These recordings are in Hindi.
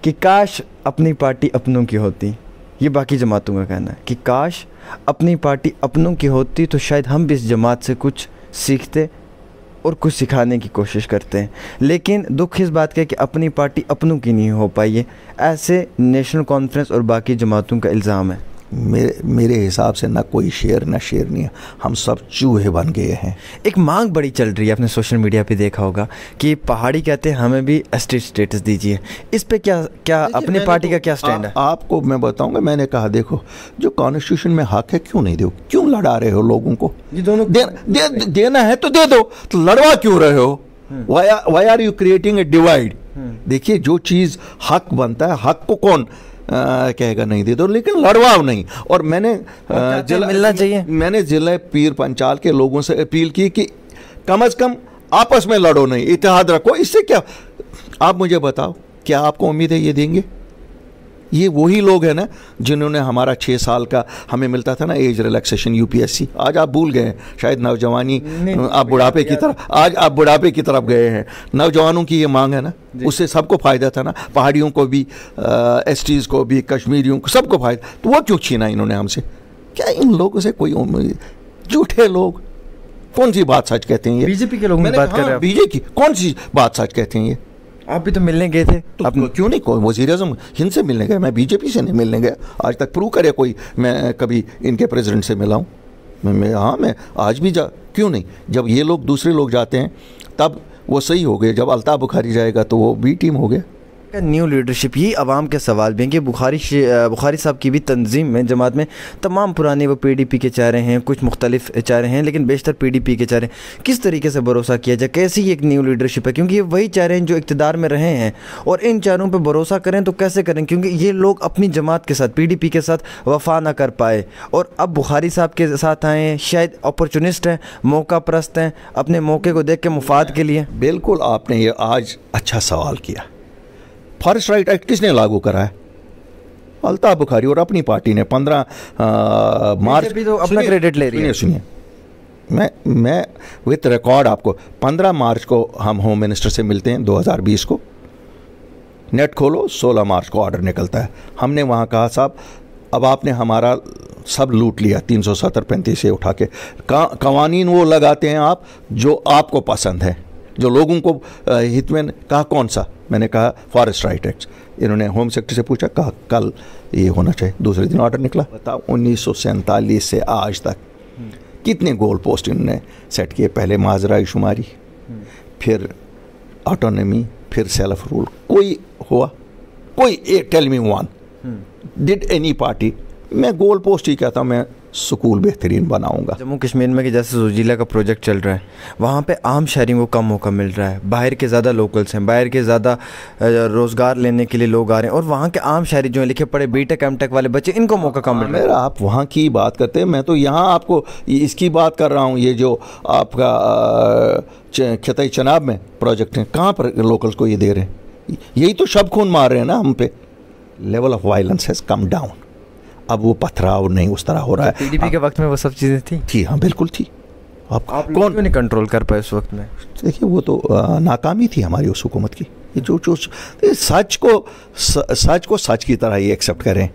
कि काश अपनी पार्टी अपनों की होती। ये बाकी जमातों का कहना है कि काश अपनी पार्टी अपनों की होती तो शायद हम भी इस जमात से कुछ सीखते और कुछ सिखाने की कोशिश करते हैं। लेकिन दुख इस बात का है कि अपनी पार्टी अपनों की नहीं हो पाई है, ऐसे नेशनल कॉन्फ्रेंस और बाकी जमातों का इल्ज़ाम है। मेरे हिसाब से ना कोई शेर ना शेरनी है, हम सब चूहे बन गए हैं। एक मांग बड़ी चल रही है, आपने सोशल मीडिया पे देखा होगा कि पहाड़ी कहते हैं हमें भी एसटी स्टेटस दीजिए। इस पे क्या अपनी पार्टी का क्या स्टैंड है? आपको मैं बताऊंगा, मैंने कहा देखो जो कॉन्स्टिट्यूशन में हक है क्यों नहीं दो, क्यों लड़ा रहे हो लोगों को? ये दोनों देना है तो दे दो, तो लड़वा क्यों रहे हो? Why are you creating a divide? देखिए जो चीज़ हक बनता है, हक को कौन कहेगा नहीं दे दो, लेकिन लड़वाओ नहीं। और मैंने मिलना चाहिए। मैंने जिला पीर पंचाल के लोगों से अपील की कि कम से कम आपस में लड़ो नहीं, इत्तेहाद रखो। इससे क्या, आप मुझे बताओ क्या आपको उम्मीद है ये देंगे? ये वही लोग हैं ना जिन्होंने हमारा 6 साल का हमें मिलता था ना एज रिलैक्सेशन यूपीएससी, आज आप भूल गए हैं शायद। नौजवानी आप बुढ़ापे की तरफ, आज आप बुढ़ापे की तरफ गए हैं। नौजवानों की ये मांग है ना, उससे सबको फ़ायदा था ना, पहाड़ियों को भी, एसटीज़ को भी, कश्मीरियों को, सबको फ़ायदा। तो वो क्यों छीना इन्होंने हमसे? क्या इन लोगों से कोई उम्मीद? झूठे लोग, कौन सी बात सच कहते हैं ये? बीजेपी के लोग बात कर रहे हैं। बीजेपी की कौन सी बात सच कहते हैं ये? आप भी तो मिलने गए थे, तो क्यों नहीं? कोई वज़ीर-ए-आज़म हिंद से मिलने गया, मैं बीजेपी से नहीं मिलने गया। आज तक प्रूव करे कोई मैं कभी इनके प्रेसिडेंट से मिला हूँ? मैं आज भी क्यों नहीं? जब ये लोग दूसरे लोग जाते हैं तब वो सही हो गए, जब अल्ताफ़ बुखारी जाएगा तो वो बी टीम हो गया। न्यू लीडरशिप, ये आवाम के सवाल भी हैं कि बुखारी साहब की भी तंजीम में, जमात में तमाम पुराने वो पीडीपी के चाह रहे हैं, कुछ मुख्तलिफ चाह रहे हैं, लेकिन बेशतर पीडीपी के चाह रहे हैं। किस तरीके से भरोसा किया जाए? कैसी एक न्यू लीडरशिप है? क्योंकि ये वही चाह रहे हैं जो इक़्तिदार में रहे हैं, और इन चारों पर भरोसा करें तो कैसे करें? क्योंकि ये लोग अपनी जमात के साथ, पीडीपी के साथ वफा ना कर पाए और अब बुखारी साहब के साथ आए। शायद अपॉर्चुनिस्ट हैं, मौका परस्त हैं, अपने मौके को देख के मुफाद के लिए। बिल्कुल, आपने ये आज अच्छा सवाल किया। फॉरेस्ट राइट एक्ट किसने लागू करा है? अल्ताफ़ बुखारी और अपनी पार्टी ने 15 मार्च भी तो अपना क्रेडिट ले रही है। सुनिए, मैं विथ रिकॉर्ड आपको 15 मार्च को हम होम मिनिस्टर से मिलते हैं 2020 को। नेट खोलो, 16 मार्च को ऑर्डर निकलता है। हमने वहाँ कहा साहब अब आपने हमारा सब लूट लिया, 370-35 से उठा के कवानीन वो लगाते हैं आप जो आपको पसंद है, जो लोगों को हित में। कहा कौन सा? मैंने कहा फॉरेस्ट राइट एक्ट। इन्होंने होम सेक्रेटरी से पूछा, कहा कल ये होना चाहिए। दूसरे दिन ऑर्डर निकला। बताओ 1947 से आज तक कितने गोल पोस्ट इन्होंने सेट किए? पहले माजराई शुमारी, फिर ऑटोनॉमी, फिर सेल्फ रूल। कोई हुआ? कोई tell me one, did any party? मैं गोल पोस्ट ही कहता हूँ, मैं स्कूल बेहतरीन बनाऊंगा। जम्मू कश्मीर में कि जैसे जोजिला का प्रोजेक्ट चल रहा है, वहाँ पे आम शहरी को कम मौका मिल रहा है। बाहर के ज़्यादा लोकल्स हैं, बाहर के ज़्यादा रोज़गार लेने के लिए लोग आ रहे हैं, और वहाँ के आम शहरी जो हैं, लिखे पढ़े बीटेक एमटेक वाले बच्चे, इनको मौका कम मिल रहा है। आप वहाँ की बात करते हैं, मैं तो यहाँ आपको इसकी बात कर रहा हूँ। ये जो आपका खिताई चनाब में प्रोजेक्ट है, कहाँ पर लोकल्स को ये दे रहे हैं? यही तो शब खून मार रहे हैं ना हम पे। Level of violence has come down. अब वो पथराव नहीं उस तरह हो रहा है। पीडीपी के वक्त में वो सब चीज़ें थी। हाँ बिल्कुल थी। आप कौन नहीं कंट्रोल कर पाए उस वक्त में? देखिए वो तो नाकामी थी हमारी उस हुकूमत की। ये जो सच को सच की तरह ही एक्सेप्ट करें।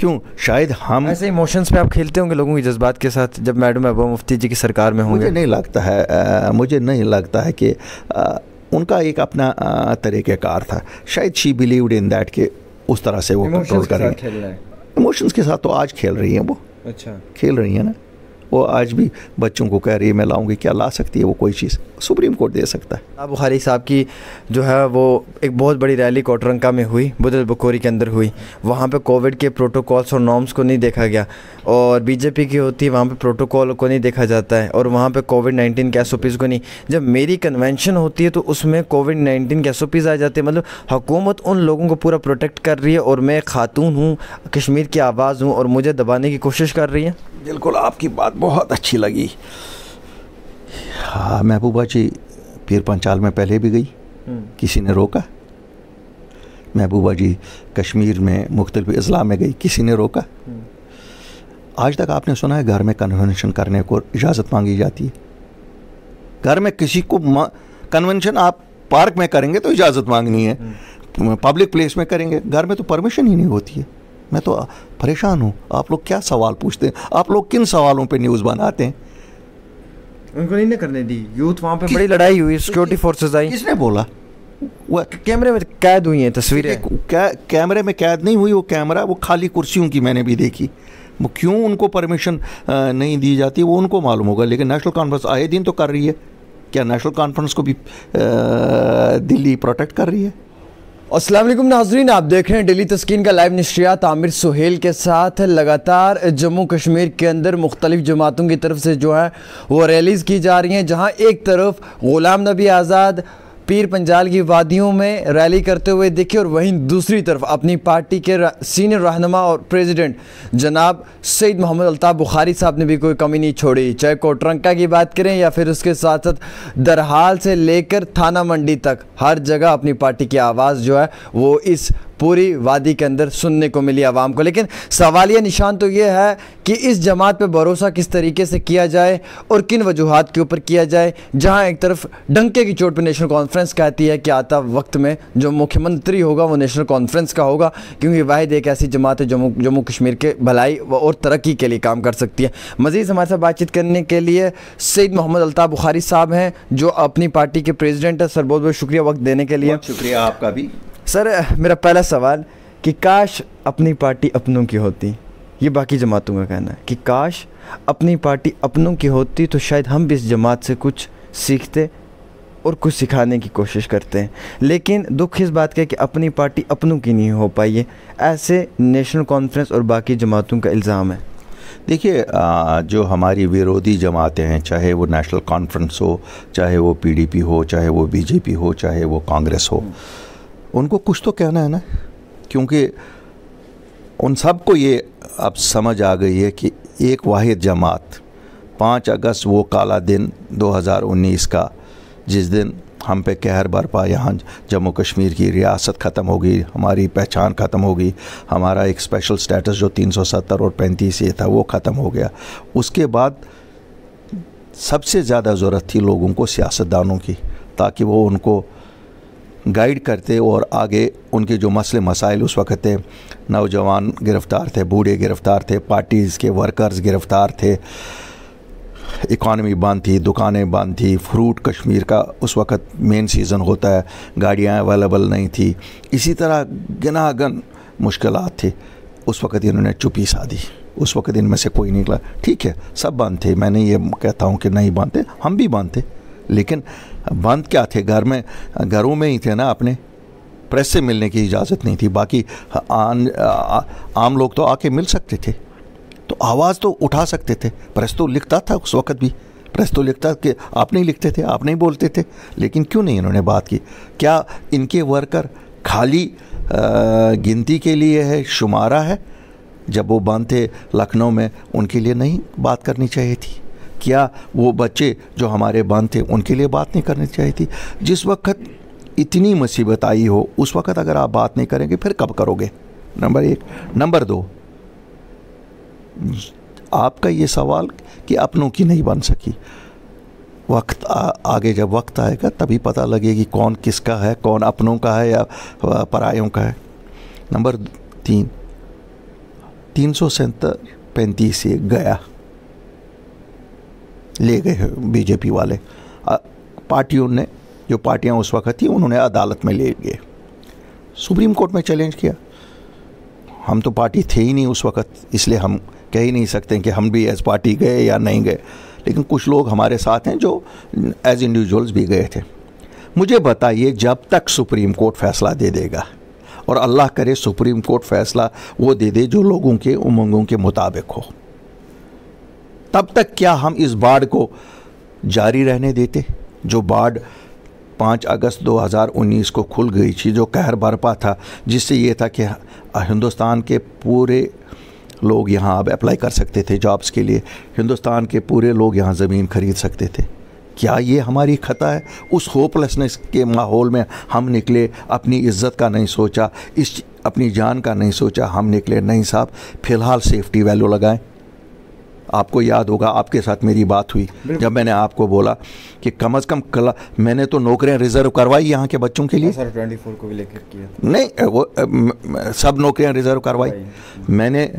क्यों? शायद हम ऐसे इमोशंस पे आप खेलते होंगे लोगों के जज्बात के साथ जब मैडम महबूबा मुफ्ती जी की सरकार में होंगे। मुझे नहीं लगता है कि उनका एक अपना तरीक़ेकार था। शायद शी बिलीव्ड इन दैट कि उस तरह से वो कंट्रोल करेंगे। इमोशंस के साथ तो आज खेल रही हैं वो। अच्छा, खेल रही है ना वो। आज भी बच्चों को कह रही है मैं लाऊंगी। क्या ला सकती है वो? कोई चीज़ सुप्रीम कोर्ट दे सकता है। बुखारी साहब की जो है वो एक बहुत बड़ी रैली कोटरंका में हुई, बुदल बकोरी के अंदर हुई। वहाँ पे कोविड के प्रोटोकॉल्स और नॉर्म्स को नहीं देखा गया, और बीजेपी की होती है वहाँ पे प्रोटोकॉल को नहीं देखा जाता है, और वहाँ पे कोविड-19 के SOPs को नहीं। जब मेरी कन्वेंशन होती है तो उसमें कोविड-19 के SOPs आ जाते हैं। मतलब हुकूमत उन लोगों को पूरा प्रोटेक्ट कर रही है, और मैं खातून हूँ, कश्मीर की आवाज़ हूँ, और मुझे दबाने की कोशिश कर रही है। बिल्कुल, आपकी बात बहुत अच्छी लगी। हाँ, महबूबा जी पीर पंचाल में पहले भी गई, किसी ने रोका? महबूबा जी कश्मीर में मुख्तलिफ अज़ला में गई, किसी ने रोका? आज तक आपने सुना है घर में कन्वेंशन करने को इजाज़त मांगी जाती है? घर में किसी को कन्वेंशन आप पार्क में करेंगे तो इजाज़त मांगनी है, पब्लिक प्लेस में करेंगे, घर में तो परमिशन ही नहीं होती है। मैं तो परेशान हूँ। आप लोग क्या सवाल पूछते हैं? आप लोग किन सवालों पे न्यूज़ बनाते हैं? उनको नहीं ना करने दी। यूथ वहाँ पे बड़ी लड़ाई हुई, सिक्योरिटी फोर्सेस आई। किसने बोला? वो कैमरे में कैद हुई हैं तस्वीरें। कैमरे में कैद नहीं हुई, वो कैमरा वो खाली कुर्सियों की मैंने भी देखी। वो क्यों उनको परमिशन नहीं दी जाती वो उनको मालूम होगा। लेकिन नेशनल कॉन्फ्रेंस आए दिन तो कर रही है। क्या नेशनल कॉन्फ्रेंस को भी दिल्ली प्रोटेक्ट कर रही है? अस्सलाम वालेकुम नाज़रीन, आप देख रहे हैं डेली तस्कीन का लाइव नशरियात आमिर सुहेल के साथ। लगातार जम्मू कश्मीर के अंदर मुख्तलिफ जमातों की तरफ से जो है वो रैलीज़ की जा रही हैं, जहां एक तरफ गुलाम नबी आज़ाद पीर पंजाल की वादियों में रैली करते हुए दिखे और वहीं दूसरी तरफ अपनी पार्टी के सीनियर रहनुमा और प्रेसिडेंट जनाब सईद मोहम्मद अल्ताफ़ बुखारी साहब ने भी कोई कमी नहीं छोड़ी। चाहे कोटरंका की बात करें या फिर उसके साथ साथ दरहाल से लेकर थाना मंडी तक हर जगह अपनी पार्टी की आवाज़ जो है वो इस पूरी वादी के अंदर सुनने को मिली आवाम को। लेकिन सवालिया निशान तो ये है कि इस जमात पे भरोसा किस तरीके से किया जाए और किन वजूहात के ऊपर किया जाए। जहां एक तरफ डंके की चोट पे नेशनल कॉन्फ्रेंस कहती है कि आता वक्त में जो मुख्यमंत्री होगा वो नेशनल कॉन्फ्रेंस का होगा, क्योंकि वाहिद एक ऐसी जमात है जम्मू कश्मीर के भलाई और तरक्की के लिए काम कर सकती है। मज़ीद हमारे साथ बातचीत करने के लिए सईद मोहम्मद अल्ताफ़ बुखारी साहब हैं, जो अपनी पार्टी के प्रेसिडेंट है। सर बहुत बहुत शुक्रिया वक्त देने के लिए। शुक्रिया आपका भी। सर मेरा पहला सवाल कि काश अपनी पार्टी अपनों की होती, ये बाकी जमातों का कहना है कि काश अपनी पार्टी अपनों की होती तो शायद हम भी इस जमात से कुछ सीखते और कुछ सिखाने की कोशिश करते हैं। लेकिन दुख इस बात का है कि अपनी पार्टी अपनों की नहीं हो पाई है, ऐसे नेशनल कॉन्फ्रेंस और बाकी जमातों का इल्ज़ाम है। देखिए, जो हमारी विरोधी जमातें हैं, चाहे वो नेशनल कॉन्फ्रेंस हो, चाहे वो पीडीपी हो, चाहे वो बीजेपी हो, चाहे वो कांग्रेस हो, उनको कुछ तो कहना है ना, क्योंकि उन सबको ये अब समझ आ गई है कि एक वाहिद जमात 5 अगस्त वो काला दिन 2019 का, जिस दिन हम पे कहर बरपा, यहाँ जम्मू कश्मीर की रियासत ख़त्म हो गई, हमारी पहचान ख़त्म हो गई, हमारा एक स्पेशल स्टेटस जो 370 और 35 ये था वो ख़त्म हो गया। उसके बाद सबसे ज़्यादा ज़रूरत थी लोगों को, सियासतदानों की, ताकि वो उनको गाइड करते और आगे उनके जो मसले मसाइल उस वक्त थे, नौजवान गिरफ़्तार थे, बूढ़े गिरफ़्तार थे, पार्टीज़ के वर्कर्स गिरफ़्तार थे, इकॉनमी बंद थी, दुकानें बंद थी, फ्रूट कश्मीर का उस वक्त मेन सीज़न होता है, गाड़ियाँ अवेलेबल नहीं थी, इसी तरह गिनागन मुश्किलात थी। उस वक्त इन्होंने चुप्पी साधी, उस वक्त इनमें से कोई नहीं निकला। ठीक है, सब बंद थे, मैं नहीं ये कहता हूँ कि नहीं बंद थे, हम भी बंद थे, लेकिन बंद क्या थे, घरों में ही थे ना, अपने प्रेस से मिलने की इजाज़त नहीं थी। बाकी आम लोग तो आके मिल सकते थे, तो आवाज़ तो उठा सकते थे। प्रेस तो लिखता था उस वक्त भी, प्रेस तो लिखता कि आप नहीं लिखते थे, आप नहीं बोलते थे, लेकिन क्यों नहीं इन्होंने बात की? क्या इनके वर्कर खाली गिनती के लिए है, शुमारा है? जब वो बंद थे लखनऊ में, उनके लिए नहीं बात करनी चाहिए थी? क्या वो बच्चे जो हमारे बंद थे उनके लिए बात नहीं करनी चाहिए थी? जिस वक्त इतनी मुसीबत आई हो उस वक्त अगर आप बात नहीं करेंगे फिर कब करोगे? नंबर 1। नंबर 2, आपका ये सवाल कि अपनों की नहीं बन सकी, वक्त आगे जब वक्त आएगा तभी पता लगेगी कौन किसका है, कौन अपनों का है या परायों का है। नंबर 3, 337-35 से गया, ले गए बीजेपी वाले, पार्टियों ने, जो पार्टियां उस वक्त थी उन्होंने अदालत में ले गए, सुप्रीम कोर्ट में चैलेंज किया। हम तो पार्टी थे ही नहीं उस वक्त, इसलिए हम कह ही नहीं सकते कि हम भी एज पार्टी गए या नहीं गए, लेकिन कुछ लोग हमारे साथ हैं जो एज इंडिविजुअल्स भी गए थे। मुझे बताइए, जब तक सुप्रीम कोर्ट फैसला दे देगा, और अल्लाह करे सुप्रीम कोर्ट फैसला वो दे दे जो लोगों के उमंगों के मुताबिक हो, तब तक क्या हम इस बाढ़ को जारी रहने देते? जो बाढ़ 5 अगस्त 2019 को खुल गई थी, जो कहर बरपा था, जिससे ये था कि हिंदुस्तान के पूरे लोग यहाँ अब अप्लाई कर सकते थे जॉब्स के लिए, हिंदुस्तान के पूरे लोग यहाँ ज़मीन खरीद सकते थे। क्या ये हमारी खता है? उस होपलेसनेस के माहौल में हम निकले, अपनी इज़्ज़त का नहीं सोचा, अपनी जान का नहीं सोचा, हम निकले नहीं साहब, फ़िलहाल सेफ्टी वैल्यू लगाएं। आपको याद होगा, आपके साथ मेरी बात हुई जब मैंने आपको बोला कि कम से कम मैंने तो नौकरियां रिजर्व करवाई यहाँ के बच्चों के लिए। सर 24 को भी लेकर किया, नहीं वो सब नौकरियां रिजर्व करवाई मैंने।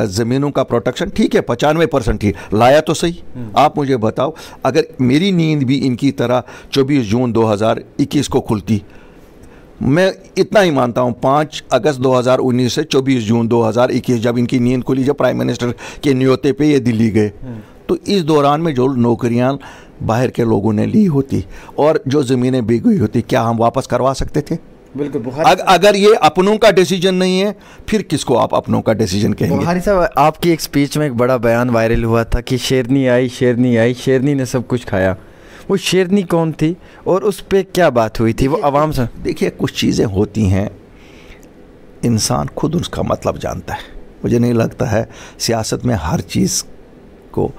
ज़मीनों का प्रोटेक्शन ठीक है 95% ही लाया तो सही। आप मुझे बताओ, अगर मेरी नींद भी इनकी तरह 24 जून 2021 को खुलती, मैं इतना ही मानता हूँ 5 अगस्त 2019 से 24 जून 2021 जब इनकी नींद खुली, जब प्राइम मिनिस्टर के न्योते पे ये दिल्ली गए, तो इस दौरान में जो नौकरियां बाहर के लोगों ने ली होती और जो ज़मीनें बिक गई होती, क्या हम वापस करवा सकते थे? बिल्कुल। अगर ये अपनों का डिसीजन नहीं है, फिर किसको आप अपनों का डिसीजन कहेंगे? बुखारी साहब, आपकी एक स्पीच में एक बड़ा बयान वायरल हुआ था कि शेरनी आई, शेरनी आई, शेरनी ने सब कुछ खाया। वो शेरनी कौन थी और उस पर क्या बात हुई थी? वो आवाम से देखिए, कुछ चीज़ें होती हैं, इंसान खुद उसका मतलब जानता है। मुझे नहीं लगता है सियासत में हर चीज़ को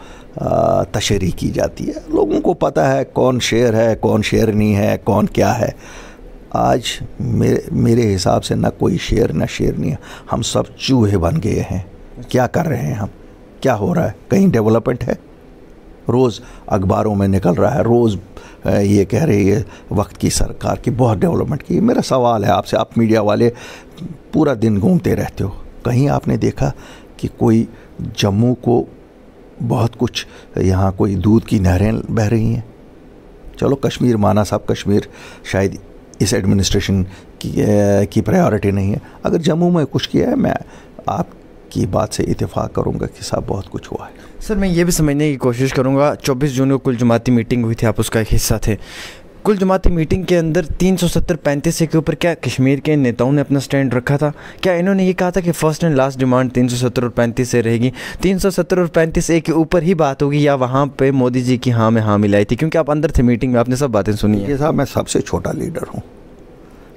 तशरीह की जाती है। लोगों को पता है कौन शेर है, कौन शेरनी है, कौन क्या है। आज मेरे हिसाब से ना कोई शेर ना शेरनी है, हम सब चूहे बन गए हैं। क्या कर रहे हैं हम? क्या हो रहा है? कहीं डेवलपमेंट है? रोज़ अखबारों में निकल रहा है, रोज़ ये कह रही है वक्त की सरकार की बहुत डेवलपमेंट की। मेरा सवाल है आपसे, आप मीडिया वाले पूरा दिन घूमते रहते हो, कहीं आपने देखा कि कोई जम्मू को बहुत कुछ, यहाँ कोई दूध की नहरें बह रही हैं? चलो कश्मीर माना साहब, कश्मीर शायद इस एडमिनिस्ट्रेशन की प्रायोरिटी नहीं है। अगर जम्मू में कुछ किया है, मैं आपकी बात से इत्तेफाक करूँगा कि साहब बहुत कुछ हुआ है। सर मैं ये भी समझने की कोशिश करूँगा, 24 जून को कुल जमाती मीटिंग हुई थी, आप उसका एक हिस्सा थे। कुल जमाती मीटिंग के अंदर 370-35 के ऊपर क्या कश्मीर के नेताओं ने अपना स्टैंड रखा था? क्या इन्होंने ये कहा था कि फर्स्ट एंड लास्ट डिमांड 370 और 35 से रहेगी, 370 और 35 के ऊपर ही बात होगी, या वहाँ पे मोदी जी की हाँ में हाँ मिलाई थी? क्योंकि आप अंदर थे मीटिंग में, आपने सब बातें सुनी है। ये साहब, मैं सबसे छोटा लीडर हूँ,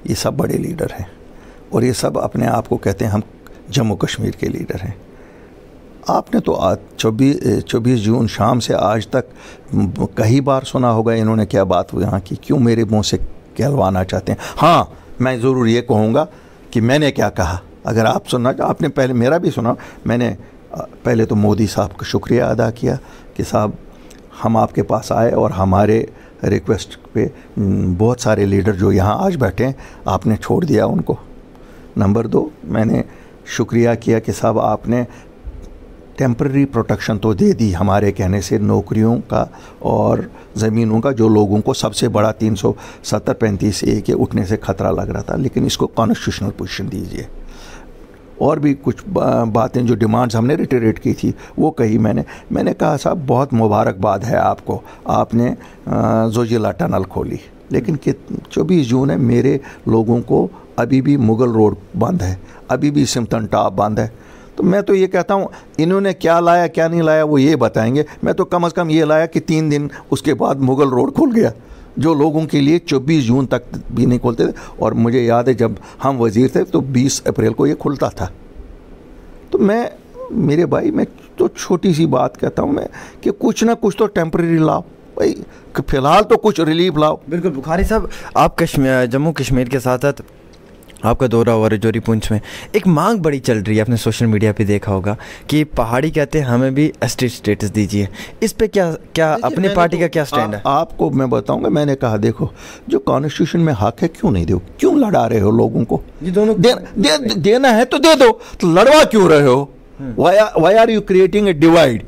ये सब बड़े लीडर हैं और ये सब अपने आप को कहते हैं हम जम्मू कश्मीर के लीडर हैं। आपने तो आज 24 जून शाम से आज तक कई बार सुना होगा इन्होंने क्या बात हुई यहाँ की। क्यों मेरे मुंह से कहलवाना चाहते हैं? हाँ, मैं ज़रूर ये कहूँगा कि मैंने क्या कहा। अगर आप सुनना, आपने पहले मेरा भी सुना, मैंने पहले तो मोदी साहब का शुक्रिया अदा किया कि साहब हम आपके पास आए और हमारे रिक्वेस्ट पे बहुत सारे लीडर जो यहाँ आज बैठे हैं आपने छोड़ दिया उनको। नंबर 2, मैंने शुक्रिया किया कि साहब आपने टेम्पररी प्रोटेक्शन तो दे दी हमारे कहने से, नौकरियों का और ज़मीनों का, जो लोगों को सबसे बड़ा 370-35 के उठने से ख़तरा लग रहा था, लेकिन इसको कॉन्स्टिट्यूशनल पोजीशन दीजिए। और भी कुछ बातें जो डिमांड्स हमने रिटरेट की थी वो कही मैंने कहा साहब बहुत मुबारकबाद है आपको, आपने जोजिला टनल खोली, लेकिन कि 24 जून है, मेरे लोगों को अभी भी मुगल रोड बंद है, अभी भी सिमटन टॉप बंद है। तो मैं तो ये कहता हूँ इन्होंने क्या लाया क्या नहीं लाया वो ये बताएंगे। मैं तो कम से कम ये लाया कि 3 दिन उसके बाद मुगल रोड खुल गया, जो लोगों के लिए 24 जून तक भी नहीं खोलते थे। और मुझे याद है जब हम वज़ीर थे तो 20 अप्रैल को ये खुलता था। तो मेरे भाई, मैं तो छोटी सी बात कहता हूँ मैं कि कुछ ना कुछ तो टेम्परेरी लाओ भाई, फ़िलहाल तो कुछ रिलीफ लाओ। बिल्कुल बुखारी साहब, आप जम्मू कश्मीर के साथ साथ आपका दौरा हुआ राजौरी पुंछ में, एक मांग बड़ी चल रही है, आपने सोशल मीडिया पे देखा होगा कि पहाड़ी कहते हैं हमें भी एसटी स्टेटस दीजिए। इस पे क्या अपनी पार्टी का क्या स्टैंड है? आपको मैं बताऊंगा, मैंने कहा देखो जो कॉन्स्टिट्यूशन में हक है क्यों नहीं दो, क्यों लड़ा रहे हो लोगों को? ये दोनों देना है तो दे दो, तो लड़वा क्यों रहे हो? Why are you creating a divide?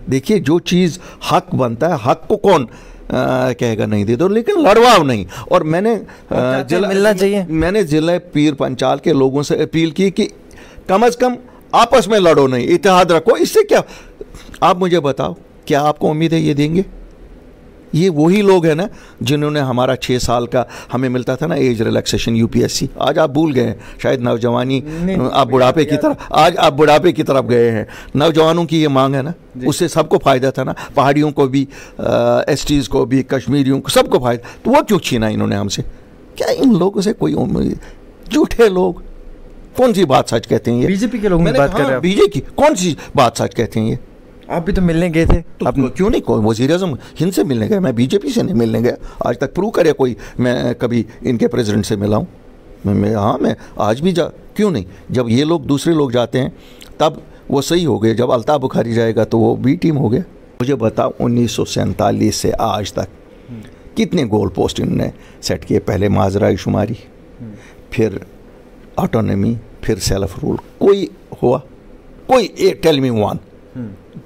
देखिए जो चीज़ हक बनता है, हक को कौन कहेगा नहीं दे दो, लेकिन लड़वाओ नहीं। और मैंने मिलना चाहिए, मैंने जिला पीर पंचाल के लोगों से अपील की कि कम से कम आपस में लड़ो नहीं, इत्तेहाद रखो। इससे क्या, आप मुझे बताओ क्या आपको उम्मीद है ये देंगे? ये वही लोग हैं ना जिन्होंने हमारा 6 साल का हमें मिलता था ना एज रिलैक्सेशन यूपीएससी, आज आप भूल गए हैं शायद। नौजवानी आप बुढ़ापे की तरफ, आज आप बुढ़ापे की तरफ गए हैं। नौजवानों की ये मांग है ना, उससे सबको फ़ायदा था ना, पहाड़ियों को भी, एसटीज़ को भी, कश्मीरियों को, सबको फ़ायदा। तो वो क्यों छीना इन्होंने हमसे? क्या इन लोगों से कोई उम्मीद? झूठे लोग, कौन सी बात सच कहते हैं ये? बीजेपी के लोग बात कर रहे हैं, बीजेपी कौन सी बात सच कहते हैं ये? आप भी तो मिलने गए थे, तो क्यों नहीं? वज़ीर-ए-आज़म हिंद से मिलने गया, मैं बीजेपी से नहीं मिलने गया। आज तक प्रूव करे कोई मैं कभी इनके प्रेसिडेंट से मिला हूँ? मैं आज भी क्यों नहीं? जब ये लोग दूसरे लोग जाते हैं तब वो सही हो गए। जब अल्ताफ़ बुखारी जाएगा तो वो बी टीम हो गया। मुझे बताओ 1947 से आज तक कितने गोल पोस्ट इन्होंने सेट किए। पहले माजरा शुमारी, फिर ऑटोनॉमी, फिर सेल्फ रूल। कोई हुआ? कोई? Tell me one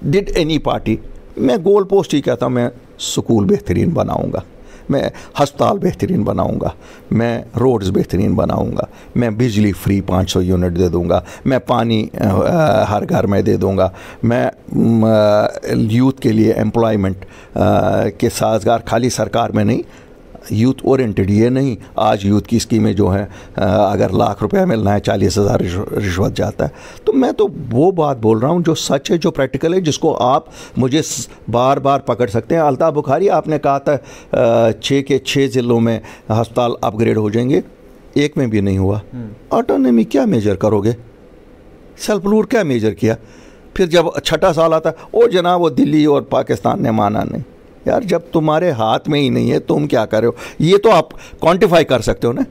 did any party? मैं गोल पोस्ट ही कहता हूँ, मैं स्कूल बेहतरीन बनाऊंगा, मैं हस्पताल बेहतरीन बनाऊंगा, मैं रोड्स बेहतरीन बनाऊंगा, मैं बिजली फ्री 500 यूनिट दे दूंगा, मैं पानी हर घर में दे दूंगा, मैं यूथ के लिए एम्प्लॉयमेंट के साजगार, खाली सरकार में नहीं, यूथ ओरिएंटेड। ये नहीं आज यूथ की स्कीमें जो हैं अगर लाख रुपया मिलना है 40,000 रिश्वत जाता है। तो मैं तो वो बात बोल रहा हूँ जो सच है, जो प्रैक्टिकल है, जिसको आप मुझे बार बार पकड़ सकते हैं। अल्ताफ़ बुखारी आपने कहा था 6 के 6 ज़िलों में हस्पताल अपग्रेड हो जाएंगे, एक में भी नहीं हुआ। ऑटोनॉमी क्या मेजर करोगे? सेल्फ रूल क्या मेजर किया? फिर जब छठा साल आता ओ जनाब वो दिल्ली और पाकिस्तान ने माना नहीं। यार जब तुम्हारे हाथ में ही नहीं है तुम क्या कर रहे हो? ये तो आप क्वांटिफाई कर सकते हो ना।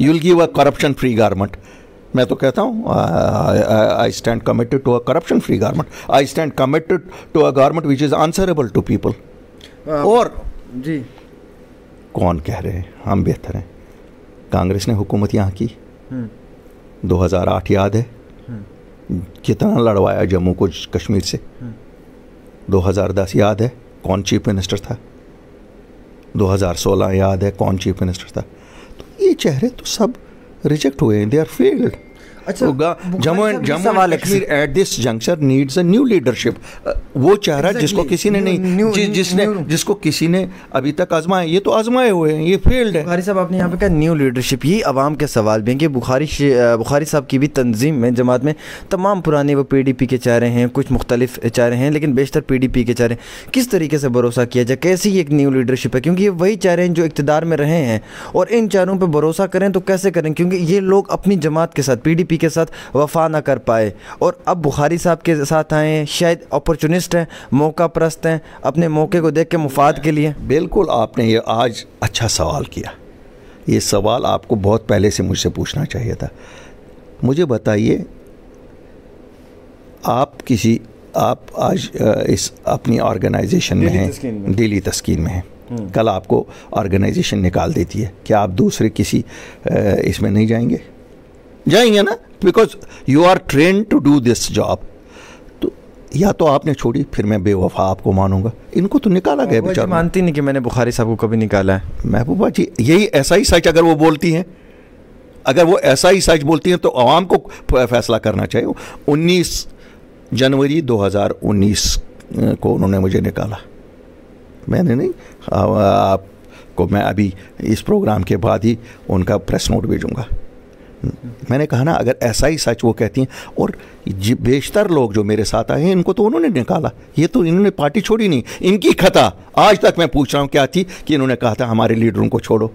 You will give a corruption free government. मैं तो कहता हूँ I stand committed to a corruption free government, I stand committed to a government which is answerable to people. और जी कौन कह रहे हैं हम बेहतर हैं? कांग्रेस ने हुकूमत यहाँ की 2008 याद है, कितना लड़वाया जम्मू को कश्मीर से। 2010 याद है कौन चीफ मिनिस्टर था? 2016 याद है कौन चीफ मिनिस्टर था? तो ये चेहरे तो सब रिजेक्ट हुए हैं, दे आर फेल्ड। अच्छा, Jammu and Kashmir at this junction needs a new leadership. वो चेहरा जिसको किसी ने नहीं, जिसको किसी ने अभी तक आजमाया, ये तो आजमाए हुए हैं, ये फेल्ड है। बुखारी साहब आपने यहाँ पे कहा न्यू लीडरशिप, ये अवाम के सवाल भी हैं कि बुखारी साहब की भी तंजीम में, जमात में तमाम पुराने वो PDP के चेहरे हैं, कुछ मुख्तलिफ चेहरे हैं, लेकिन बेशतर PDP के चेहरे। किस तरीके से भरोसा किया जाए? कैसी एक न्यू लीडरशिप है? क्योंकि ये वही चेहरे हैं जो इक़्तिदार में रहे हैं, और इन चेहरों पर भरोसा करें तो कैसे करें? क्योंकि ये लोग अपनी जमात के साथ, PDP के साथ वफा ना कर पाए, और अब बुखारी साहब के साथ आए। शायद अपॉर्चुनिस्ट हैं, मौका परस्त हैं, अपने मौके को देख के मुफाद के लिए। बिल्कुल, आपने ये आज अच्छा सवाल किया। ये सवाल आपको बहुत पहले से मुझसे पूछना चाहिए था। मुझे बताइए, आप आज इस अपनी ऑर्गेनाइजेशन में हैं, डेली तस्कीन में हैं, कल आपको ऑर्गेनाइजेशन निकाल देती है, क्या आप दूसरे किसी इसमें नहीं जाएंगे? जाएंगे ना, because you are train to do this job. तो या तो आपने छोड़ी, फिर मैं बेवफा आपको मानूंगा। इनको तो निकाला गया बेचारा। मानती नहीं कि मैंने बुखारी साहब को कभी निकाला है। महबूबा जी, यही ऐसा ही सच अगर वो बोलती हैं, अगर वो ऐसा ही सच बोलती हैं तो आवाम को फैसला करना चाहिए। 19 जनवरी 2019 को उन्होंने मुझे निकाला, मैंने नहीं। आपको मैं अभी इस प्रोग्राम के बाद ही उनका प्रेस नोट भेजूंगा। मैंने कहा ना, अगर ऐसा ही सच वो कहती हैं, और बेशतर लोग जो मेरे साथ आए हैं इनको तो उन्होंने निकाला, ये तो इन्होंने पार्टी छोड़ी नहीं। इनकी खता आज तक मैं पूछ रहा हूँ क्या थी कि इन्होंने कहा था हमारे लीडरों को छोड़ो,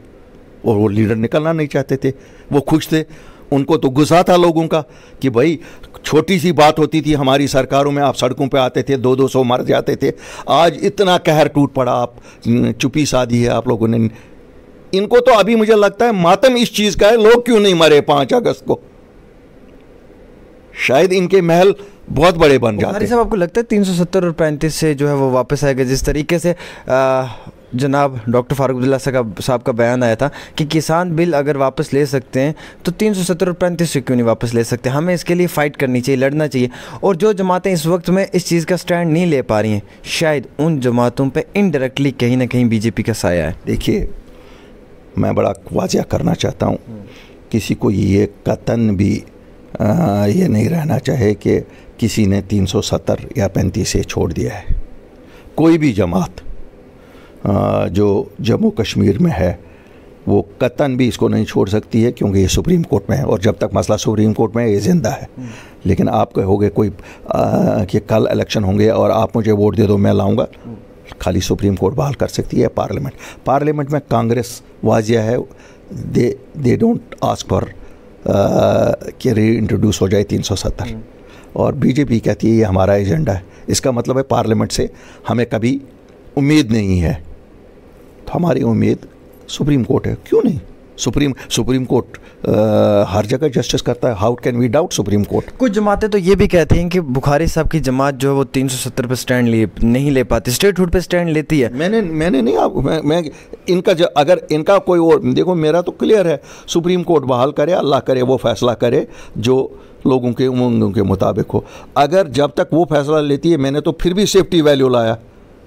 और वो लीडर निकलना नहीं चाहते थे, वो खुश थे। उनको तो गुस्सा था लोगों का कि भाई छोटी सी बात होती थी हमारी सरकारों में, आप सड़कों पे आते थे, 200 मर जाते थे। आज इतना कहर टूट पड़ा, आप चुप्पी साधी है आप लोगों ने। इनको तो अभी मुझे लगता है मातम इस चीज़ का है, लोग क्यों नहीं मरे 5 अगस्त को। शायद इनके महल बहुत बड़े बन जाते हैं। साहब, आपको लगता है 370 और 35 से जो है वो वापस आएगा? जिस तरीके से जनाब डॉक्टर फारूक अब्दुल्ला साहब का बयान आया था कि किसान बिल अगर वापस ले सकते हैं तो 370 और 35 से क्यों नहीं वापस ले सकते? हमें इसके लिए फ़ाइट करनी चाहिए, लड़ना चाहिए। और जो जमातें इस वक्त में इस चीज़ का स्टैंड नहीं ले पा रही हैं, शायद उन जमातों पर इनडायरेक्टली कहीं ना कहीं BJP का साया है। देखिए, मैं बड़ा वाज़िया करना चाहता हूँ, किसी को ये कतन भी ये नहीं रहना चाहे कि किसी ने 370 या 35 से छोड़ दिया है। कोई भी जमात जो जम्मू कश्मीर में है वो कतन भी इसको नहीं छोड़ सकती है, क्योंकि ये सुप्रीम कोर्ट में है, और जब तक मसला सुप्रीम कोर्ट में है ये ज़िंदा है। लेकिन आप कहोगे कोई कि कल इलेक्शन होंगे और आप मुझे वोट दे दो, मैं लाऊंगा, खाली सुप्रीम कोर्ट बहाल कर सकती है। पार्लियामेंट में कांग्रेस वाजिया है, दे डोंट आस्क फॉर कि री इंट्रोड्यूस हो जाए 370, और BJP कहती है ये हमारा एजेंडा है। इसका मतलब है पार्लियामेंट से हमें कभी उम्मीद नहीं है, तो हमारी उम्मीद सुप्रीम कोर्ट है। क्यों नहीं, सुप्रीम कोर्ट हर जगह जस्टिस करता है। How can we doubt supreme court? कुछ जमातें तो ये भी कहती हैं कि बुखारी साहब की जमात जो है वो 370 पे स्टैंड नहीं ले पाती, स्टेटहुड पे स्टैंड लेती है। मैंने नहीं, मैं इनका अगर इनका कोई और, देखो मेरा तो क्लियर है, सुप्रीम कोर्ट बहाल करे, अल्लाह करे वो फैसला करे जो लोगों के उमंगों के मुताबिक हो। अगर जब तक वो फैसला लेती है, मैंने तो फिर भी सेफ्टी वैल्यू लाया,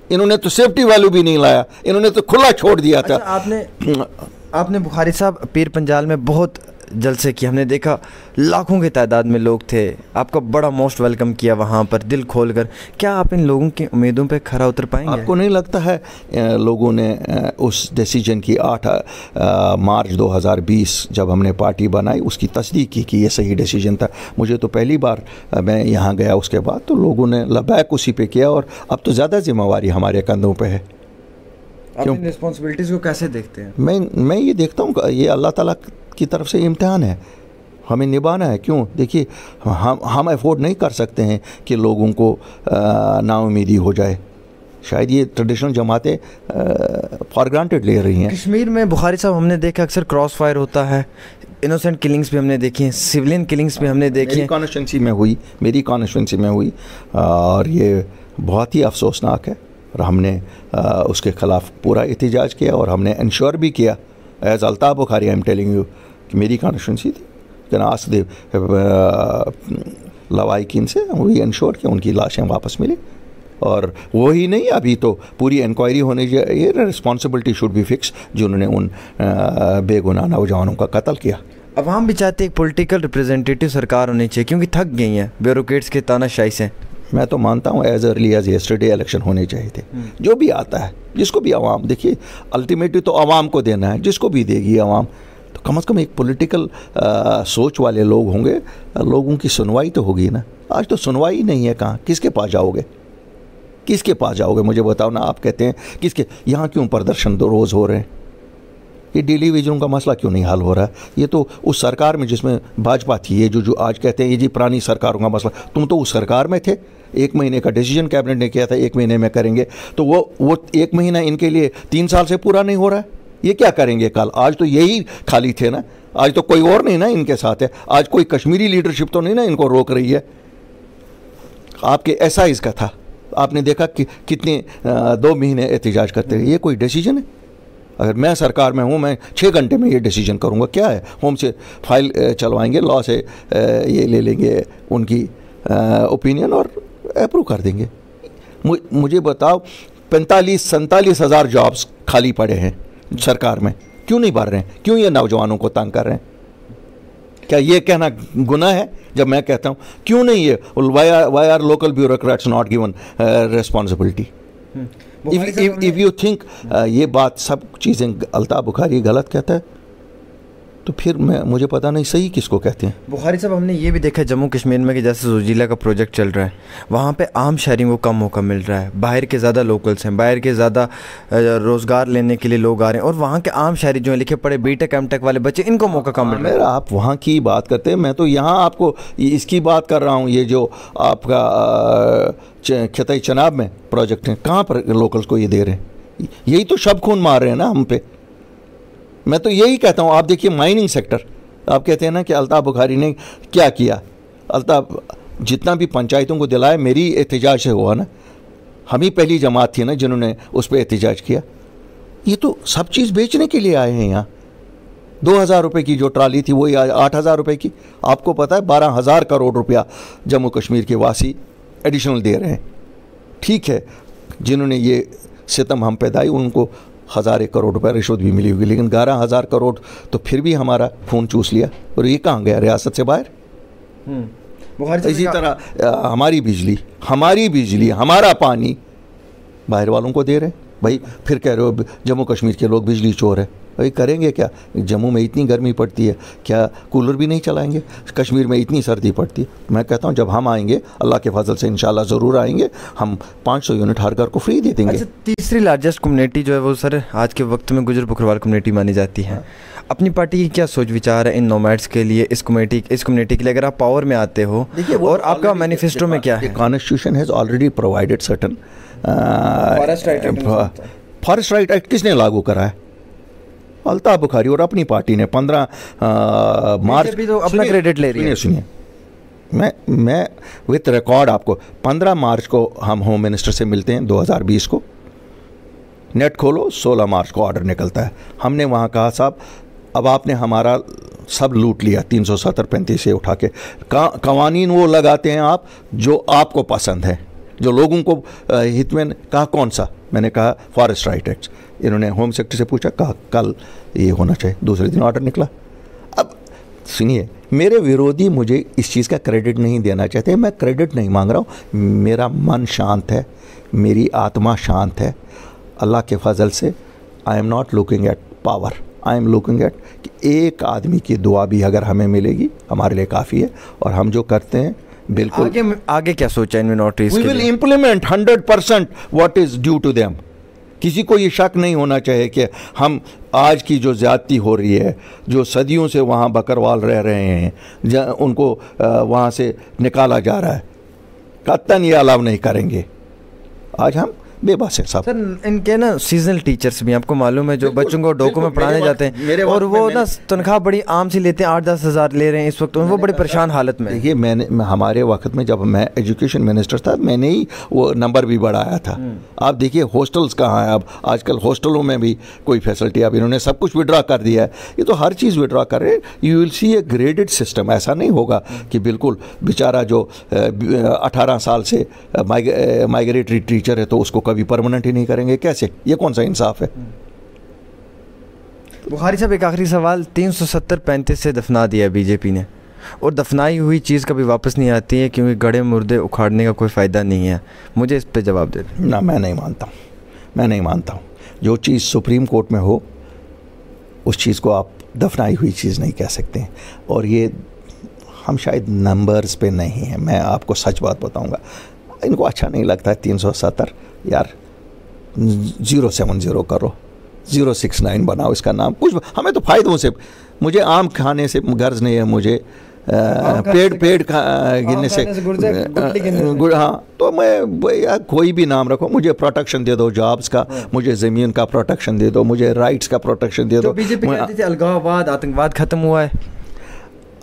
इन्होंने तो सेफ्टी वैल्यू भी नहीं लाया, इन्होंने तो खुला छोड़ दिया था। अच्छा, आपने बुखारी साहब पीर पंजाल में बहुत जलसे किए, हमने देखा लाखों की तादाद में लोग थे, आपका बड़ा मोस्ट वेलकम किया वहाँ पर दिल खोलकर। क्या आप इन लोगों की उम्मीदों पे खरा उतर पाएंगे? आपको नहीं लगता है लोगों ने उस डिसीजन की 8 मार्च 2020 जब हमने पार्टी बनाई उसकी तस्दीक की कि ये सही डिसीजन था? मुझे तो पहली बार मैं यहाँ गया उसके बाद तो लोगों ने लबैक उसी पे किया, और अब तो ज़्यादा जिम्मेवारी हमारे कंधों पे है। आप इन रिस्पॉन्सिबिलिटीज़ को कैसे देखते हैं? मैं ये देखता हूँ ये अल्लाह ताला की तरफ से इम्तिहान है, हमें निभाना है। क्यों? देखिए, हम अफोर्ड नहीं कर सकते हैं कि लोगों को नाउमीदी हो जाए। शायद ये ट्रेडिशनल जमातें फॉर ग्रांटेड ले रही हैं। कश्मीर में बुखारी साहब हमने देखा अक्सर क्रॉस फायर होता है, इनोसेंट किलिंग्स भी हमने देखी हैं, सिविलियन किलिंग्स भी हमने देखी हैं। मेरी कॉन्स्टिट्यूंसी में हुई और ये बहुत ही अफसोसनाक है, और हमने उसके ख़िलाफ़ पूरा एहतजाज किया, और हमने इंश्योर भी किया as Altaf Bukhari, I am telling you, कि मेरी कॉन्स्टिट्यूंसी थी जनास देव लवाइकिन से वही इंश्योर किया उनकी लाशें वापस मिली। और वही नहीं, अभी तो पूरी इंक्वायरी होनी चाहिए, रिस्पॉन्सिबिलिटी शुड बी फिक्स जिन्होंने उन बेगुनाह नौजवानों का कत्ल किया। अवाम भी चाहते एक पॉलिटिकल रिप्रेजेंटेटिव सरकार होनी चाहिए, क्योंकि थक गई हैं ब्यूरोक्रेट्स के तानाशाही से। मैं तो मानता हूँ as early as yesterday election होने चाहिए थे। जो भी आता है, जिसको भी आवाम, देखिए अल्टीमेटली तो आवाम को देना है, जिसको भी देगी आवाम, तो कम से कम एक पॉलिटिकल सोच वाले लोग होंगे, लोगों की सुनवाई तो होगी ना। आज तो सुनवाई नहीं है, कहाँ किसके पास जाओगे, किसके पास जाओगे मुझे बताओ ना। आप कहते हैं किसके यहाँ क्यों प्रदर्शन तो रोज़ हो रहे हैं, ये डेली वेजों का मसला क्यों नहीं हल हो रहा है? ये तो उस सरकार में जिसमें भाजपा थी, ये जो आज कहते हैं ये जी पुरानी सरकारों का मसला, तुम तो उस सरकार में थे। 1 महीने का डिसीजन कैबिनेट ने किया था, 1 महीने में करेंगे, तो वो 1 महीना इनके लिए 3 साल से पूरा नहीं हो रहा है। ये क्या करेंगे कल? आज तो यही खाली थे ना, आज तो कोई और नहीं ना इनके साथ है, आज कोई कश्मीरी लीडरशिप तो नहीं ना इनको रोक रही है। आपके एसआईज का था, आपने देखा कि कितने 2 महीने एहतजाज करते रहे। ये कोई डिसीजन है? अगर मैं सरकार में हूँ, मैं 6 घंटे में ये डिसीजन करूँगा। क्या है, होम से फाइल चलवाएंगे, लॉ से ये ले लेंगे उनकी ओपिनियन और अप्रूव कर देंगे। मुझे बताओ 45-47 हज़ार जॉब्स खाली पड़े हैं सरकार में, क्यों नहीं भर रहे हैं? क्यों ये नौजवानों को तंग कर रहे हैं? क्या ये कहना गुनाह है जब मैं कहता हूँ क्यों नहीं ये why are local bureaucrats not given responsibility? If you think ये बात सब चीज़ें अल्ताफ़ बुखारी गलत कहता है, तो फिर मुझे पता नहीं सही किसको कहते हैं। बुखारी साहब, हमने ये भी देखा जम्मू कश्मीर में कि जैसे जोजिला का प्रोजेक्ट चल रहा है, वहाँ पे आम शहरियों को कम मौका मिल रहा है, बाहर के ज़्यादा लोकल्स हैं, बाहर के ज़्यादा रोज़गार लेने के लिए लोग आ रहे हैं, और वहाँ के आम शहरी जो हैं लिखे पढ़े बीटेक एमटेक वाले बच्चे, इनको मौका कम मिल रहा है। आप वहाँ की बात करते हैं, मैं तो यहाँ आपको इसकी बात कर रहा हूँ। ये जो आपका खिताई चनाब में प्रोजेक्ट है, कहाँ पर लोकल्स को ये दे रहे हैं? यही तो शब खून मार रहे हैं ना हम पे। मैं तो यही कहता हूँ, आप देखिए माइनिंग सेक्टर, आप कहते हैं ना कि अल्ताफ़ बुखारी ने क्या किया। अल्ताफ़ जितना भी पंचायतों को दिलाया मेरी एहतजाज से हुआ ना, हम ही पहली जमात थी ना जिन्होंने उस पर एहतजाज किया। ये तो सब चीज़ बेचने के लिए आए हैं यहाँ। 2000 रुपये की जो ट्राली थी वही 8000 रुपये की। आपको पता है 12,000 करोड़ रुपया जम्मू कश्मीर के वासी एडिशनल दे रहे हैं। ठीक है, जिन्होंने ये सितम हम पैदाई उनको 1000 करोड़ रुपये रिश्वत भी मिली होगी, लेकिन 11,000 करोड़ तो फिर भी हमारा खून चूस लिया। और ये कहाँ गया? रियासत से बाहर। इसी तरह हमारी बिजली हमारा पानी बाहर वालों को दे रहे हैं। भाई फिर कह रहे हो जम्मू कश्मीर के लोग बिजली चोर है। भाई करेंगे क्या? जम्मू में इतनी गर्मी पड़ती है, क्या कूलर भी नहीं चलाएंगे? कश्मीर में इतनी सर्दी पड़ती है। मैं कहता हूँ जब हम आएंगे, अल्लाह के फजल से इंशाल्लाह ज़रूर आएंगे, हम 500 यूनिट हर घर को फ्री दे देंगे। अच्छा, तीसरी लार्जेस्ट कम्युनिटी जो है वो सर आज के वक्त में गुजर बकरवाल कम्युनिटी मानी जाती है। अपनी पार्टी की क्या सोच विचार है इन नोमैड्स के लिए, इस कम्युनिटी के लिए, अगर आप पावर में आते हो? और आपका मैनिफेस्टो में क्या है? Constitution has already provided certain forest right act किसने लागू करा है? अल्ताफ बुखारी और अपनी पार्टी ने 15 मार्च तो अपना क्रेडिट ले रही है। सुनिए मैं विथ रिकॉर्ड आपको 15 मार्च को हम होम मिनिस्टर से मिलते हैं 2020 को। नेट खोलो 16 मार्च को ऑर्डर निकलता है। हमने वहाँ कहा साहब अब आपने हमारा सब लूट लिया 370-35 से उठा के। कवानीन वो लगाते हैं आप जो आपको पसंद है, जो लोगों को हित में। कहा कौन सा? मैंने कहा फॉरेस्ट राइट एक्ट। इन्होंने होम सेक्रेटरी से पूछा, कहा कल ये होना चाहिए। दूसरे दिन ऑर्डर निकला। अब सुनिए, मेरे विरोधी मुझे इस चीज़ का क्रेडिट नहीं देना चाहते। मैं क्रेडिट नहीं मांग रहा हूँ, मेरा मन शांत है, मेरी आत्मा शांत है। अल्लाह के फजल से I am not looking at power, I am looking at कि एक आदमी की दुआ भी अगर हमें मिलेगी हमारे लिए काफ़ी है। और हम जो करते हैं बिल्कुल आगे क्या सोचा इन minorities? We will implement 100% what is due to them. किसी को ये शक नहीं होना चाहिए कि हम आज की जो ज़्यादती हो रही है, जो सदियों से वहाँ बकरवाल रह रहे हैं, उनको वहाँ से निकाला जा रहा है, कतन ये अलाव नहीं करेंगे। आज हम बेबस है साहब। सर इनके ना सीजनल टीचर्स भी आपको मालूम है, जो बच्चों को डोको में पढ़ाने जाते हैं, और वो ना तनख्वाह बड़ी आम सी लेते हैं, 8-10 हज़ार ले रहे हैं इस वक्त। वो बड़ी परेशान हालत में। देखिए हमारे वक्त में जब मैं एजुकेशन मिनिस्टर था, मैंने ही वो नंबर भी बढ़ाया था। आप देखिए हॉस्टल्स कहाँ हैं अब, आजकल हॉस्टलों में भी कोई फैसिलिटी, अब इन्होंने सब कुछ विड्रॉ कर दिया है। ये तो हर चीज़ विड्रॉ कर रहे हैं। You will see A graded system. ऐसा नहीं होगा कि बिल्कुल बेचारा जो 18 साल से माइग्रेटरी टीचर है तो उसको कभी परमानेंट ही नहीं करेंगे। कैसे? ये कौन सा इंसाफ है? बुखारी साहब एक आखिरी सवाल, 370-35 से दफना दिया बीजेपी ने, और दफनाई हुई चीज़ कभी वापस नहीं आती है क्योंकि गड़े मुर्दे उखाड़ने का कोई फ़ायदा नहीं है। मुझे इस पे जवाब दे दें। ना, मैं नहीं मानता हूँ, मैं नहीं मानता हूँ। जो चीज़ सुप्रीम कोर्ट में हो उस चीज़ को आप दफनाई हुई चीज़ नहीं कह सकते हैं। और ये हम शायद नंबर्स पे नहीं हैं। मैं आपको सच बात बताऊँगा, इनको अच्छा नहीं लगता है 370। यार 070 करो, 069 बनाओ इसका नाम। कुछ हमें तो फ़ायदों से, मुझे आम खाने से गर्ज नहीं है, मुझे पेड़ गिनने से हाँ, तो मैं यार कोई भी नाम रखो, मुझे प्रोटेक्शन दे दो जॉब्स का, मुझे ज़मीन का प्रोटेक्शन दे दो, मुझे राइट्स का प्रोटेक्शन दे दो। बीजेपी कहती थी अलगाववाद, आतंकवाद ख़त्म हुआ है।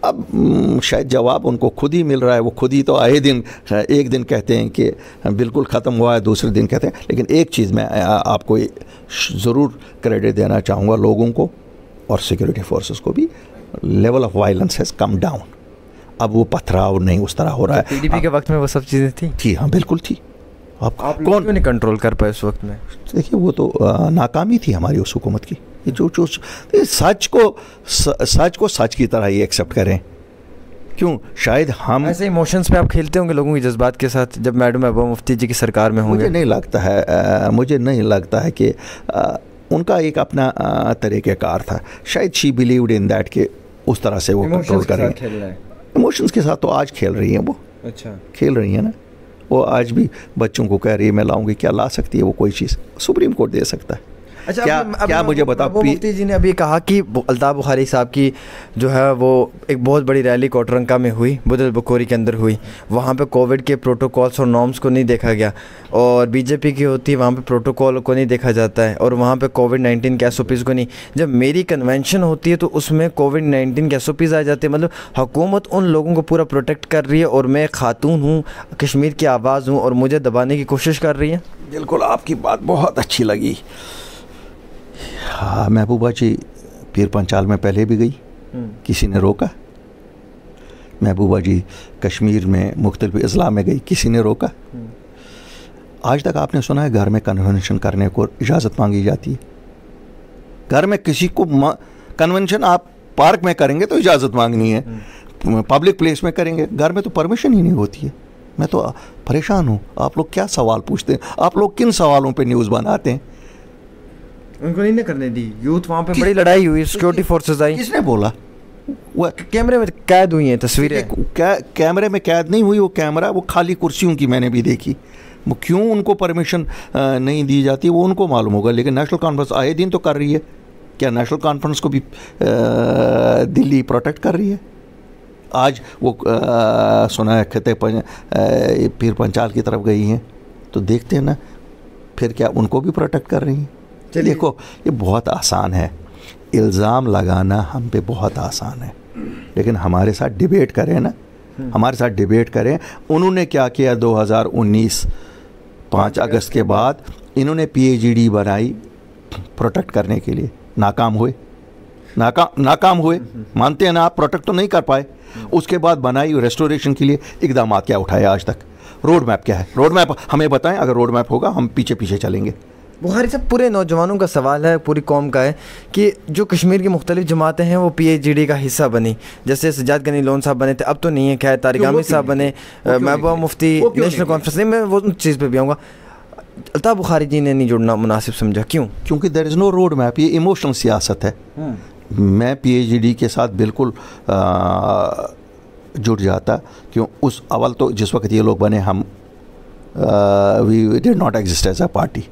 अब शायद जवाब उनको खुद ही मिल रहा है। वो खुद ही तो आए दिन एक दिन कहते हैं कि बिल्कुल ख़त्म हुआ है, दूसरे दिन कहते हैं। लेकिन एक चीज़ मैं आपको ज़रूर क्रेडिट देना चाहूँगा लोगों को और सिक्योरिटी फोर्सेस को भी, level of violence has come down. अब वो पथराव नहीं उस तरह हो रहा है। पीडीपी के वक्त में वो सब चीज़ें थी? हाँ बिल्कुल थी। आप कौन नहीं कंट्रोल कर पाए उस वक्त में? देखिए वो तो नाकामी थी हमारी उस हुकूमत की। ये जो सच को सच की तरह ही एक्सेप्ट करें। क्यों? शायद हम ऐसे इमोशंस पे आप खेलते होंगे लोगों के जज्बात के साथ जब मैडम महबूबा मुफ्ती जी की सरकार में होंगे। मुझे नहीं लगता है कि उनका एक अपना तरीक़ेकार था। शायद शी बिलीव्ड इन दैट कि उस तरह से वो कंट्रोल करेंगे। इमोशंस के साथ तो आज खेल रही हैं वो। अच्छा, खेल रही हैं ना वो। आज भी बच्चों को कह रही है मैं लाऊंगी। क्या ला सकती है वो? कोई चीज़ सुप्रीम कोर्ट दे सकता है। अच्छा, क्या मुझे बता। मुफ्ती जी ने अभी कहा कि अल्ताफ बुखारी साहब की जो है वो एक बहुत बड़ी रैली कोटरंका में हुई, बुदल बकोरी के अंदर हुई। वहाँ पे कोविड के प्रोटोकॉल्स और नॉर्म्स को नहीं देखा गया, और बीजेपी की होती है वहाँ पे प्रोटोकॉल को नहीं देखा जाता है, और वहाँ पे कोविड-19 के SOPs को नहीं। जब मेरी कन्वेंशन होती है तो उसमें कोविड-19 के SOPs आ जाते हैं। मतलब हुकूमत उन लोगों को पूरा प्रोटेक्ट कर रही है, और मैं खातून हूँ, कश्मीर की आवाज़ हूँ, और मुझे दबाने की कोशिश कर रही है। बिल्कुल, आपकी बात बहुत अच्छी लगी। हाँ, महबूबा जी पीर पंचाल में पहले भी गई, किसी ने रोका? महबूबा जी कश्मीर में मुख्तलिफ अजला में गई, किसी ने रोका? आज तक आपने सुना है घर में कन्वेंशन करने को इजाज़त मांगी जाती है? घर में किसी को कन्वेंशन आप पार्क में करेंगे तो इजाज़त मांगनी है, पब्लिक प्लेस में करेंगे, घर में तो परमिशन ही नहीं होती है। मैं तो परेशान हूँ। आप लोग क्या सवाल पूछते हैं? आप लोग किन सवालों पे न्यूज़ बनाते हैं? उनको नहीं करने दी। यूथ वहाँ पे बड़ी लड़ाई हुई, सिक्योरिटी फोर्सेस आई। किसने बोला? वो कैमरे में कैद हुई हैं तस्वीरें। कैमरे में कैद नहीं हुई वो कैमरा, वो खाली कुर्सियों की मैंने भी देखी। वो क्यों उनको परमिशन नहीं दी जाती वो उनको मालूम होगा। लेकिन नेशनल कॉन्फ्रेंस आए दिन तो कर रही है। क्या नेशनल कॉन्फ्रेंस को भी दिल्ली प्रोटेक्ट कर रही है? आज वो सुना है खते पीर पंचाल की तरफ गई हैं, तो देखते हैं ना फिर क्या उनको भी प्रोटेक्ट कर रही हैं। देखो ये बहुत आसान है। इल्ज़ाम लगाना हम पे बहुत आसान है, लेकिन हमारे साथ डिबेट करें ना, हमारे साथ डिबेट करें। उन्होंने क्या किया 2019 5 अगस्त के बाद, इन्होंने PAGD बनाई प्रोटेक्ट करने के लिए, नाकाम हुए, नाकाम हुए, मानते हैं ना आप, प्रोटेक्ट तो नहीं कर पाए। उसके बाद बनाई रेस्टोरेशन के लिए, इकदाम क्या उठाए आज तक, रोड मैप क्या है, रोड मैप हमें बताएं, अगर रोड मैप होगा हम पीछे पीछे चलेंगे। बुखारी साहब, पूरे नौजवानों का सवाल है, पूरी कौम का है कि जो कश्मीर की मुख्तलिफ जमातें हैं वो PAGD का हिस्सा बनी, जैसे सज्जाद गनी लोन साहब बने थे, अब तो नहीं है, खैर तारिक आमिर साहब बने, महबूबा मुफ्ती, नेशनल कॉन्फ्रेंस नहीं, मैं वो चीज़ पे भी आऊँगा। अल्ताफ़ बुखारी जी ने नहीं जुड़ना मुनासिब समझा, क्यों? क्योंकि there is no road map, ये इमोशनल सियासत है। मैं PAGD के साथ बिल्कुल जुड़ जाता, क्यों उस अवल तो जिस वक्त ये लोग बने, हम we did not exist as a party.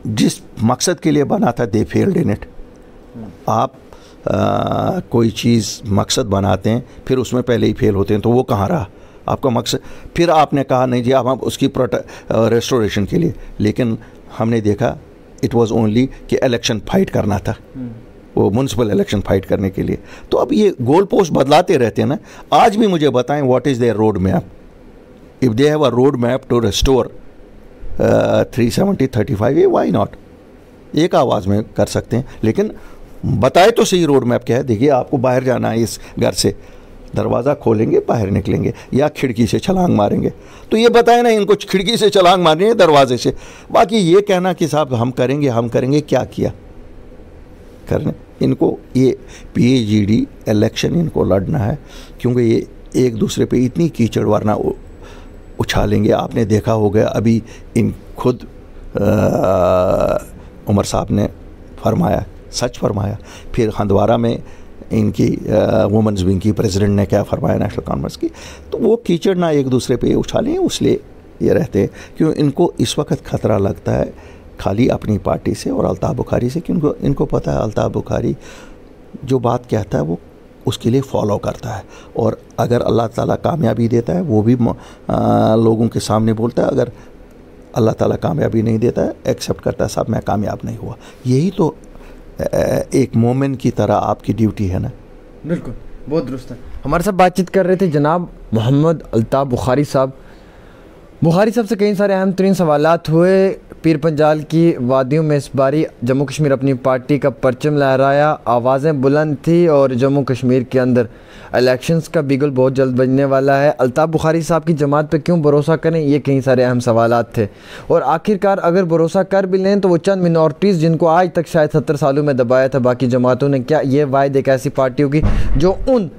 जिस मकसद के लिए बना था, दे फेल्ड इन इट। आप कोई चीज़ मकसद बनाते हैं, फिर उसमें पहले ही फेल होते हैं, तो वो कहाँ रहा आपका मकसद? फिर आपने कहा नहीं जी अब हम उसकी रेस्टोरेशन के लिए, लेकिन हमने देखा इट वाज ओनली कि इलेक्शन फाइट करना था, वो म्यूनसिपल इलेक्शन फाइट करने के लिए। तो अब ये गोल पोस्ट बदलाते रहते हैं ना। आज भी मुझे बताएं what is their road map, if they have a road map to restore 370 35, ये वाई नॉट, एक आवाज़ में कर सकते हैं, लेकिन बताए तो सही रोड मैप क्या है। देखिए आपको बाहर जाना है, इस घर से दरवाज़ा खोलेंगे, बाहर निकलेंगे, या खिड़की से छलांग मारेंगे, तो ये बताए ना इनको खिड़की से छलांग मारनी है, दरवाजे से। बाकी ये कहना कि साहब हम करेंगे, क्या किया करने? इनको ये PAGD इलेक्शन इनको लड़ना है, क्योंकि ये एक दूसरे पे इतनी कीचड़ वरना उछालेंगे। आपने देखा होगा अभी इन खुद उमर साहब ने फरमाया, सच फरमाया, फिर हंदवारा में इनकी वुमेंस विंग की प्रेसिडेंट ने क्या फरमाया नेशनल कॉन्फ्रेंस की। तो वो कीचड़ ना एक दूसरे पे उछालें, इसलिए ये रहते हैं। क्यों इनको इस वक्त ख़तरा लगता है खाली अपनी पार्टी से और अल्ताफ़ बुखारी से, क्योंकि इनको पता है अल्ताफ़ बुखारी जो बात कहता है वो उसके लिए फॉलो करता है, और अगर अल्लाह ताला कामयाबी देता है वो भी लोगों के सामने बोलता है, अगर अल्लाह ताला कामयाबी नहीं देता है एक्सेप्ट करता है, साहब मैं कामयाब नहीं हुआ। यही तो एक मोमिन की तरह आपकी ड्यूटी है ना। बिल्कुल, बहुत दुरुस्त है। हमारे साथ बातचीत कर रहे थे जनाब मोहम्मद अल्ताफ़ बुखारी साहब। बुखारी साहब से कई सारे अहम तरीन सवालात हुए। पीर पंजाल की वादियों में इस बारी जम्मू कश्मीर अपनी पार्टी का परचम लहराया, आवाज़ें बुलंद थी, और जम्मू कश्मीर के अंदर इलेक्शंस का बिगुल बहुत जल्द बजने वाला है। अल्ताफ़ बुखारी साहब की जमात पे क्यों भरोसा करें, ये कई सारे अहम सवालात थे। और आखिरकार अगर भरोसा कर भी लें तो वो चंद मिनॉरिटीज़ जिनको आज तक शायद 70 सालों में दबाया था बाकी जमातों ने, क्या ये वायद एक ऐसी पार्टी होगी जो उन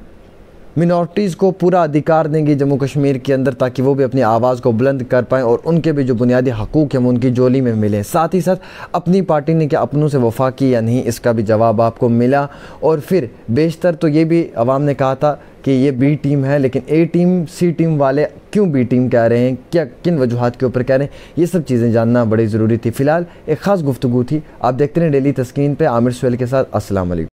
मिनॉरिटीज़ को पूरा अधिकार देंगी जम्मू कश्मीर के अंदर, ताकि वो भी अपनी आवाज़ को बुलंद कर पाएँ और उनके भी जो बुनियादी हकूक़ हैं वो उनकी जोली में मिलें। साथ ही साथ अपनी पार्टी ने क्या अपनों से वफा की या नहीं, इसका भी जवाब आपको मिला। और फिर बेशतर तो ये भी अवाम ने कहा था कि ये B टीम है, लेकिन A टीम C टीम वाले क्यों B टीम कह रहे हैं, क्या किन वजूहात के ऊपर कह रहे हैं, ये सब चीज़ें जानना बड़ी ज़रूरी थी। फ़िलहाल एक ख़ास गुफ्तगू थी। आप देखते रहें डेली तस्कीन पे आमिर सुहेल के साथ। अस्सलाम वालेकुम।